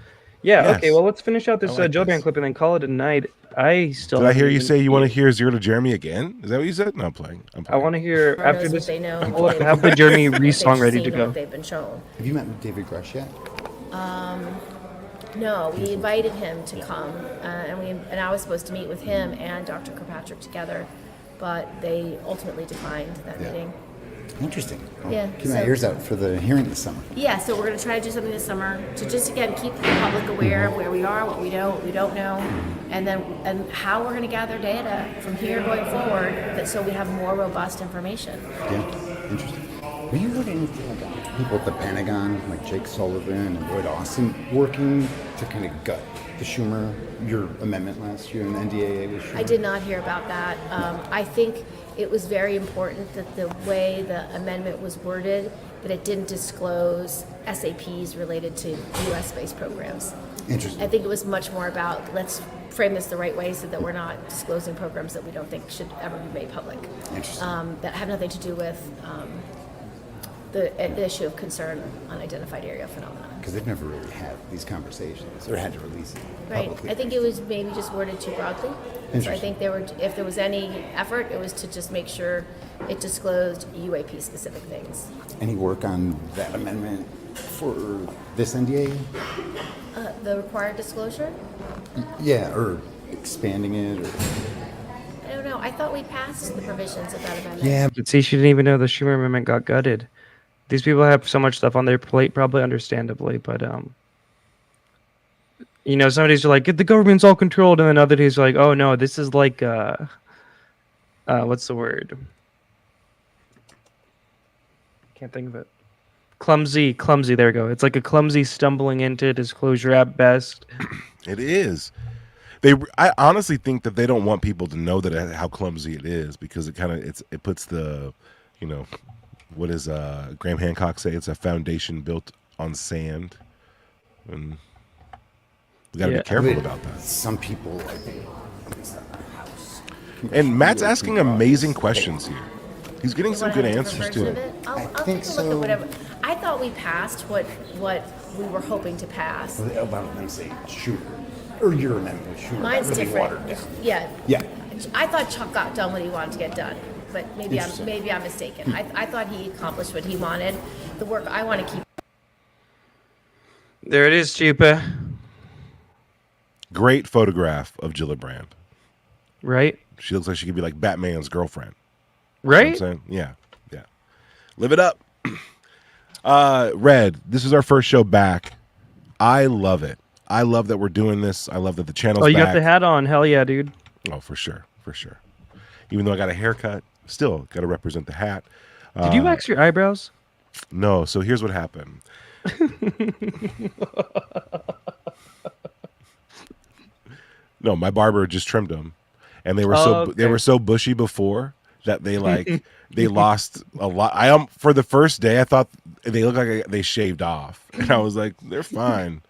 Yeah. Yes. Okay. Well, let's finish out this I like Joe Band this. clip and then call it a night. I still. Did I hear you haven't say even- you want to hear Zero to Jeremy again? Is that what you said? No, I'm playing. I want to hear Lord after knows this. what they know. We'll have the Jeremy Reese song They've ready to seen go. what they've been shown. Have you met with David Grush yet? No, we invited him to come, and I was supposed to meet with him and Dr. Kirkpatrick together, but they ultimately declined that meeting. Interesting. Yeah, Keep my so- ears out for the hearing this summer. Yeah, so we're going to try to do something this summer to just again keep the public aware of where we are, what we don't know, and how we're going to gather data from here going forward, so we have more robust information. Yeah, interesting. Have you heard anything about people at the Pentagon, like Jake Sullivan and Lloyd Austin, working to kind of gut the Schumer, your amendment last year in the NDAA with Schumer? I did not hear about that. I think it was very important that the way the amendment was worded, that it didn't disclose SAPs related to U.S.-based programs. Interesting. I think it was much more about let's frame this the right way so that we're not disclosing programs that we don't think should ever be made public. Interesting. That have nothing to do with the issue of concern unidentified area phenomena. Because they've never really had these conversations or had to release it Right. publicly. I think it was maybe just worded too broadly. So I Interesting. think if there was any effort, it was to just make sure it disclosed UAP specific things. Any work on that amendment for this NDA? The required disclosure? Yeah, or expanding it, or I don't know. I thought we passed the provisions of that amendment. yeah. But see, she didn't even know the Schumer amendment got gutted. These people have so much stuff on their plate, probably understandably, but you know, some days are like, the government's all controlled, and then other days are like, oh no, this is like what's the word? Can't think of it. Clumsy. There we go. It's like a clumsy stumbling into disclosure at best. It is. I honestly think that they don't want people to know that how clumsy it is, because it puts the, you know, what does Graham Hancock say? It's a foundation built on sand, and we got to be careful about that. Some people, I think, and Matt's asking amazing questions here. He's getting some good answers too. I'll take a look at whatever. I thought we passed what we were hoping to pass. about them saying Schumer, or your amendment with Schumer. Mine's that really different. watered down. Yeah. Yeah. I thought Chuck got done what he wanted to get done, but maybe Interesting. I'm mistaken. I thought he accomplished what he wanted. The work I want to keep. There it is, Chupa. Great photograph of Gillibrand. Right? She looks like she could be like Batman's girlfriend. Right? You know what I'm saying? Yeah. Live it up. Red, this is our first show back. I love it. I love that we're doing this. I love that the channel's Oh, you back. got the hat on. Hell yeah, dude. Oh, for sure. Even though I got a haircut, still got to represent the hat. Did you wax your eyebrows? No. So here's what happened. No, my barber just trimmed them, and they were they were so bushy before that they they lost a lot. For the first day I thought they looked like they shaved off, and I was like, they're fine.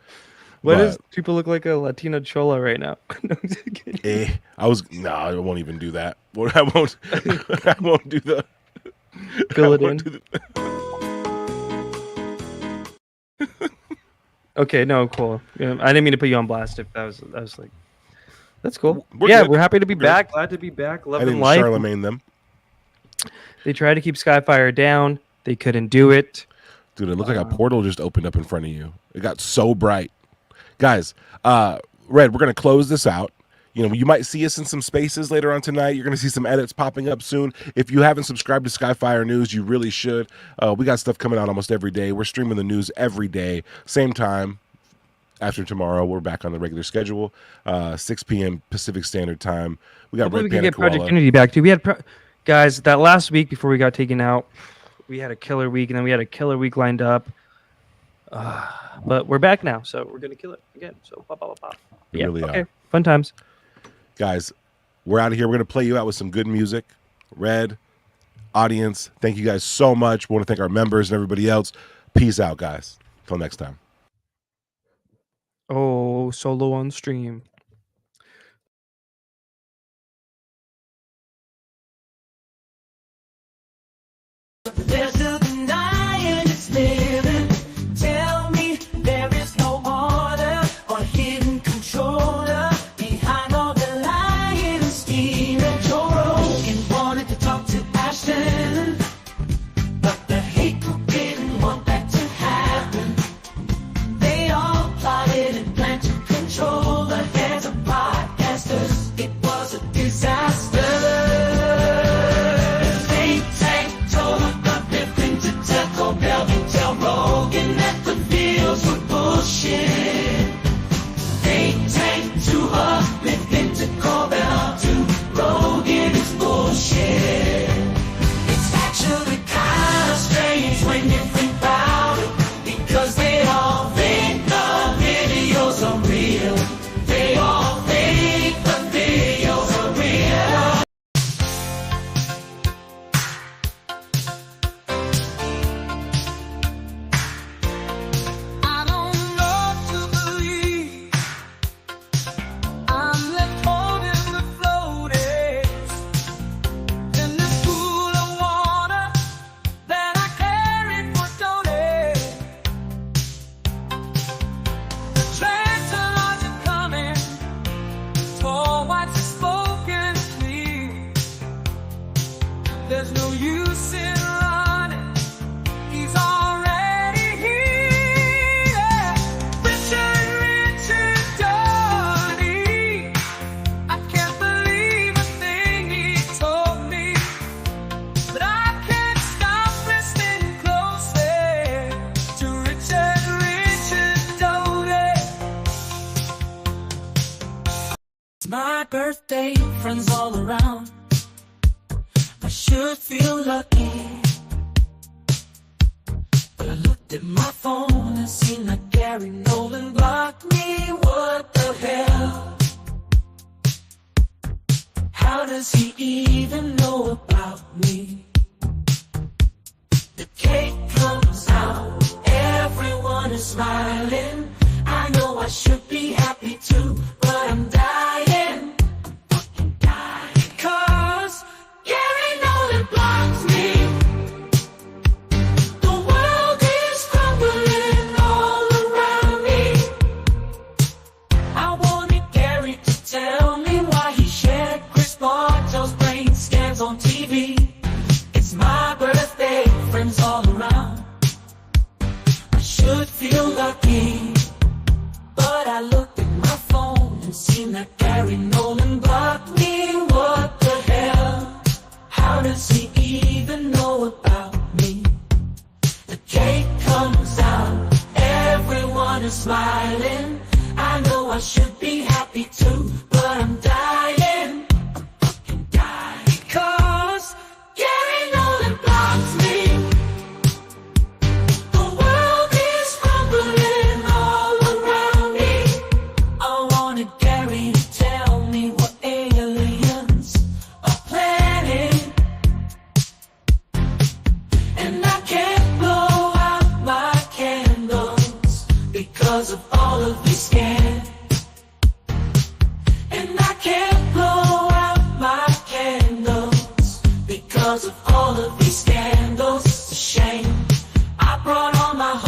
What is people look like a Latina chola right now? I won't even do that. I won't do the fill it in. Okay, no, cool. Yeah, I didn't mean to put you on blast. If that was like, that's cool. We're good. We're happy to be good. back. Glad to be back. I Loving didn't life. Charlemagne them. They tried to keep Skyfire down. They couldn't do it. Dude, it looked like a portal just opened up in front of you. It got so bright. Guys, Red, we're going to close this out. You know, you might see us in some spaces later on tonight. You're going to see some edits popping up soon. If you haven't subscribed to Skyfire News, you really should. We got stuff coming out almost every day. We're streaming the news every day. Same time. After tomorrow, we're back on the regular schedule. 6 p.m. Pacific Standard Time. We got Hopefully Red we can get Project Panic Unity back too. We had guys that last week before we got taken out. We had a killer week, and then we had a killer week lined up. But we're back now, so we're gonna kill it again. So pop, pop, pop. We Yeah. really Okay. are. Fun times. Guys, we're out of here. We're going to play you out with some good music. Red, audience, thank you guys so much. We want to thank our members and everybody else. Peace out, guys. Till next time. Oh, solo on stream. There's a denying it's living. Tell me there is no order or hidden controller behind all the lying and stealing. Joe Rogan wanted to talk to Ashton, but the hateful didn't want that to happen. They all plotted and planned to control the heads of podcasters. It was a disaster. Think tank told the different There's no use in running. He's already here. Richard Downey. I can't believe a thing he told me, but I can't stop listening closely to Richard Downey. It's my birthday, friends all around. I should feel lucky, but I looked at my phone and seen that Gary Nolan blocked me. What the hell? How does he even know about me? The cake comes out, everyone is smiling. I know I should be happy too, but I'm dying. I'm fucking dying. 'Cause Gary Nolan blocks me. The world is crumbling all around me. I wanted Gary to tell me why he shared Chris Bartell's brain scans on TV. It's my birthday, friends all around. I should feel lucky, but I looked at my phone and seen that Gary Nolan blocked me. What the hell? How does he even know about me? The cake comes out, everyone is smiling. I know I should be happy too, but I'm dying. I'm fucking dying. 'Cause Gary Nolan blocks me. The world is crumbling all around me. I wanted Gary to tell me what aliens are planning, and I can't blow out my candles because of all of these scans. And I can't blow out my candles because of all of